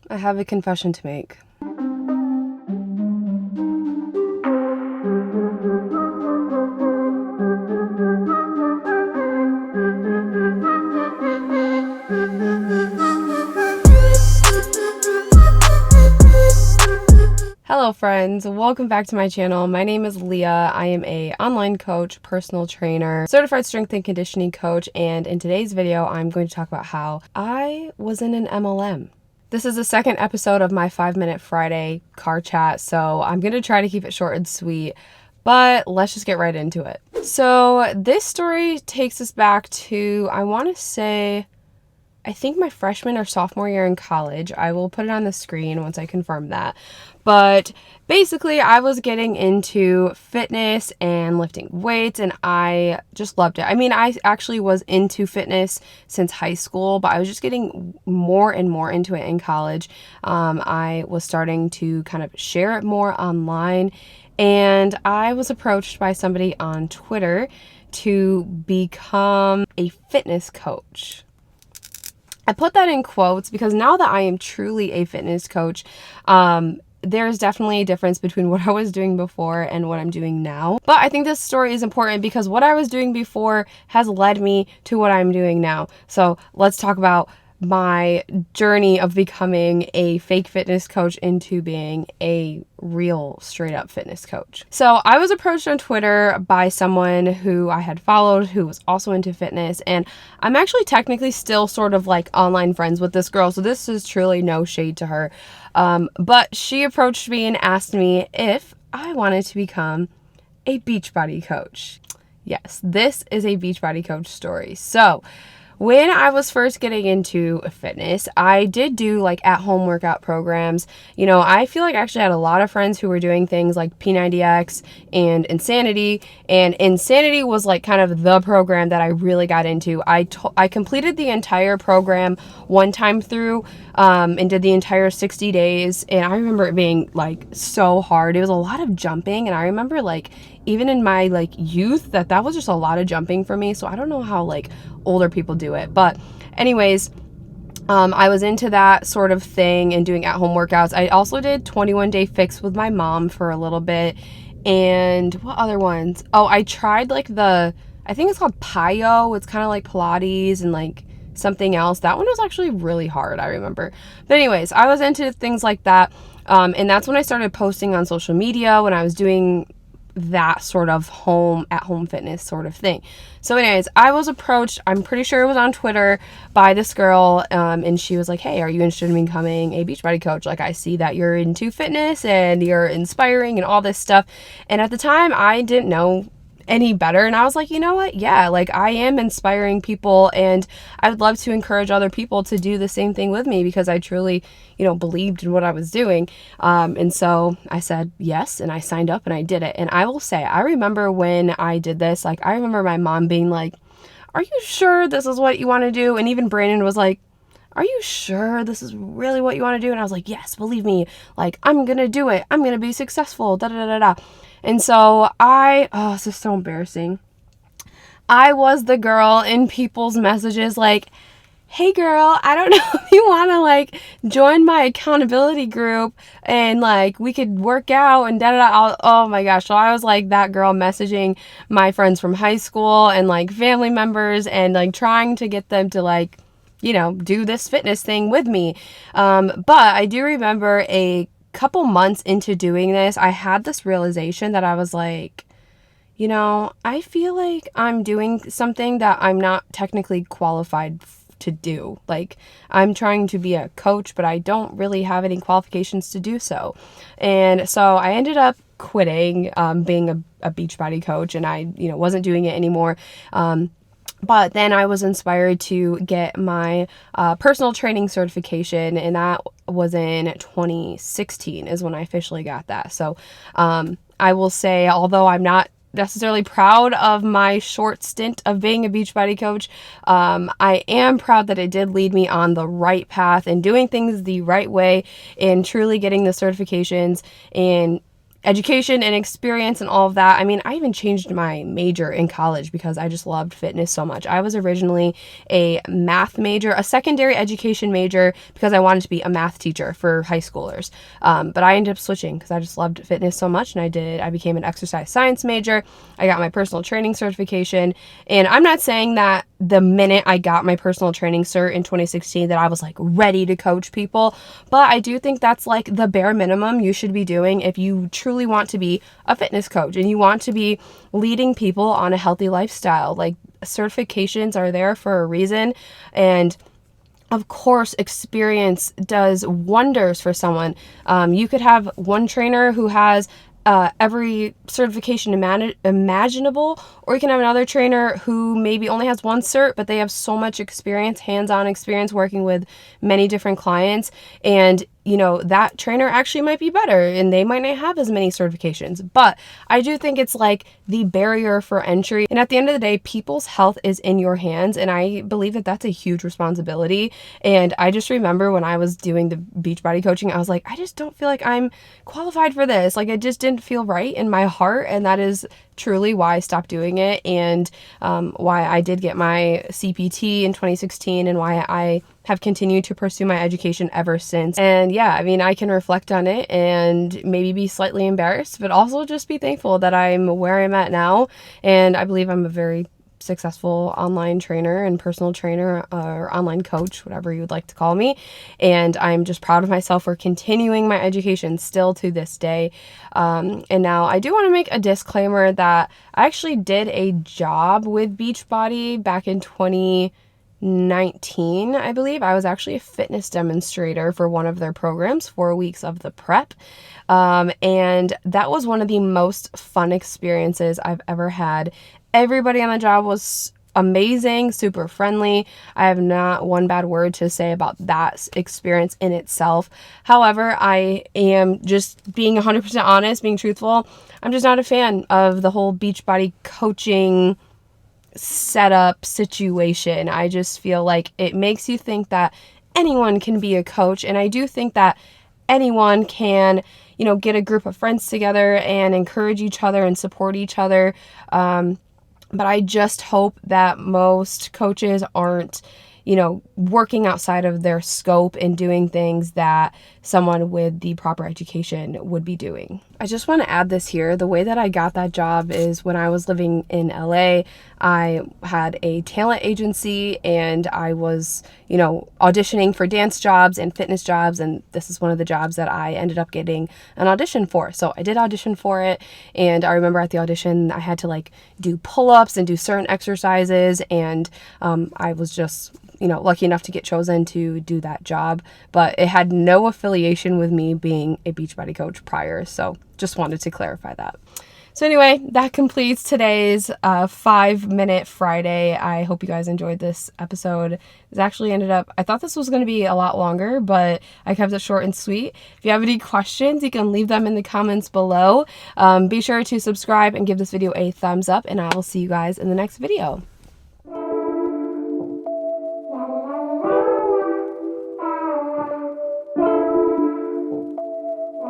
I have a confession to make. Hello friends, welcome back to my channel. My name is Leah. I am a online coach, personal trainer, certified strength and conditioning coach, and in today's video I'm going to talk about how I was in an MLM. This is the second episode of my 5-minute Friday car chat, so I'm going to try to keep it short and sweet, but let's just get right into it. So this story takes us back to, I want to say, I think my freshman or sophomore year in college. I will put it on the screen once I confirm that. But basically, I was getting into fitness and lifting weights, and I just loved it. I mean, I actually was into fitness since high school, but I was just getting more and more into it in college. I was starting to kind of share it more online, and I was approached by somebody on Twitter to become a fitness coach. I put that in quotes because now that I am truly a fitness coach, there's definitely a difference between what I was doing before and what I'm doing now. But I think this story is important because what I was doing before has led me to what I'm doing now. So let's talk about my journey of becoming a fake fitness coach into being a real straight up fitness coach. So I was approached on Twitter by someone who I had followed who was also into fitness, and I'm actually technically still sort of like online friends with this girl, so this is truly no shade to her. But she approached me and asked me if I wanted to become a Beachbody coach. Yes, this is a Beachbody coach story. So when I was first getting into fitness, I did do like at-home workout programs. You know, I feel like I actually had a lot of friends who were doing things like P90X and Insanity, and Insanity was like kind of the program that I really got into. I completed the entire program one time through and did the entire 60 days, and I remember it being like so hard. It was a lot of jumping, and I remember like even in my like youth that was just a lot of jumping for me. So I don't know how like older people do it, but anyways, I was into that sort of thing and doing at-home workouts. I also did 21 Day Fix with my mom for a little bit. And what other ones? Oh, I tried like I think it's called Pio. It's kind of like Pilates and like something else. That one was actually really hard, I remember. But anyways, I was into things like that. And that's when I started posting on social media, when I was doing that sort of at-home fitness sort of thing. So anyways, I was approached, I'm pretty sure it was on Twitter, by this girl, and she was like, hey, are you interested in becoming a Beachbody coach? Like, I see that you're into fitness and you're inspiring and all this stuff. And at the time, I didn't know any better, and I was like, you know what, yeah, like I am inspiring people, and I would love to encourage other people to do the same thing with me because I truly, believed in what I was doing. And so I said yes, and I signed up and I did it. And I will say, I remember when I did this, like I remember my mom being like, are you sure this is what you want to do? And even Brandon was like, are you sure this is really what you want to do? And I was like, yes, believe me, like I'm gonna do it, I'm gonna be successful, da da da da. And so this is so embarrassing. I was the girl in people's messages like, hey girl, I don't know if you want to like join my accountability group and like we could work out and da da da. Oh my gosh. So I was like that girl messaging my friends from high school and like family members and like trying to get them to like, do this fitness thing with me. But I do remember a couple months into doing this, I had this realization that I was like, I feel like I'm doing something that I'm not technically qualified to do. Like, I'm trying to be a coach, but I don't really have any qualifications to do so. And so I ended up quitting being a Beachbody coach, and I, wasn't doing it anymore. But then I was inspired to get my personal training certification, and that was in 2016 is when I officially got that. So I will say, although I'm not necessarily proud of my short stint of being a Beachbody coach, I am proud that it did lead me on the right path and doing things the right way and truly getting the certifications and education and experience and all of that. I mean, I even changed my major in college because I just loved fitness so much. I was originally a math major, a secondary education major, because I wanted to be a math teacher for high schoolers. But I ended up switching because I just loved fitness so much, and I became an exercise science major. I got my personal training certification, and I'm not saying that the minute I got my personal training cert in 2016 that I was like ready to coach people, but I do think that's like the bare minimum you should be doing if you truly want to be a fitness coach and you want to be leading people on a healthy lifestyle. Like, certifications are there for a reason, and of course, experience does wonders for someone. You could have one trainer who has every certification imaginable, or you can have another trainer who maybe only has one cert, but they have so much experience, hands-on experience working with many different clients, and you know, that trainer actually might be better and they might not have as many certifications. But I do think it's like the barrier for entry. And at the end of the day, people's health is in your hands. And I believe that that's a huge responsibility. And I just remember when I was doing the Beachbody coaching, I was like, I just don't feel like I'm qualified for this. Like, it just didn't feel right in my heart. And that is truly why I stopped doing it, and why I did get my CPT in 2016, and why I have continued to pursue my education ever since. And yeah, I mean, I can reflect on it and maybe be slightly embarrassed, but also just be thankful that I'm where I'm at now. And I believe I'm a very successful online trainer and personal trainer, or online coach, whatever you would like to call me. And I'm just proud of myself for continuing my education still to this day. And now I do want to make a disclaimer that I actually did a job with Beachbody back in 2019, I believe. I was actually a fitness demonstrator for one of their programs, 4 weeks of the prep. And that was one of the most fun experiences I've ever had. Everybody on the job was amazing, super friendly. I have not one bad word to say about that experience in itself. However, I am just being 100% honest, being truthful. I'm just not a fan of the whole Beachbody coaching setup situation. I just feel like it makes you think that anyone can be a coach. And I do think that anyone can, you know, get a group of friends together and encourage each other and support each other. But I just hope that most coaches aren't, you know, working outside of their scope and doing things that someone with the proper education would be doing. I just want to add this here. The way that I got that job is when I was living in LA, I had a talent agency and I was, you know, auditioning for dance jobs and fitness jobs. And this is one of the jobs that I ended up getting an audition for. So I did audition for it. And I remember at the audition, I had to like do pull-ups and do certain exercises. And I was just, you know, lucky enough to get chosen to do that job, but it had no affiliation with me being a Beachbody coach prior. So just wanted to clarify that. So anyway, that completes today's 5-minute Friday. I hope you guys enjoyed this episode. It actually ended up, I thought this was going to be a lot longer, but I kept it short and sweet. If you have any questions, you can leave them in the comments below. Be sure to subscribe and give this video a thumbs up, and I will see you guys in the next video.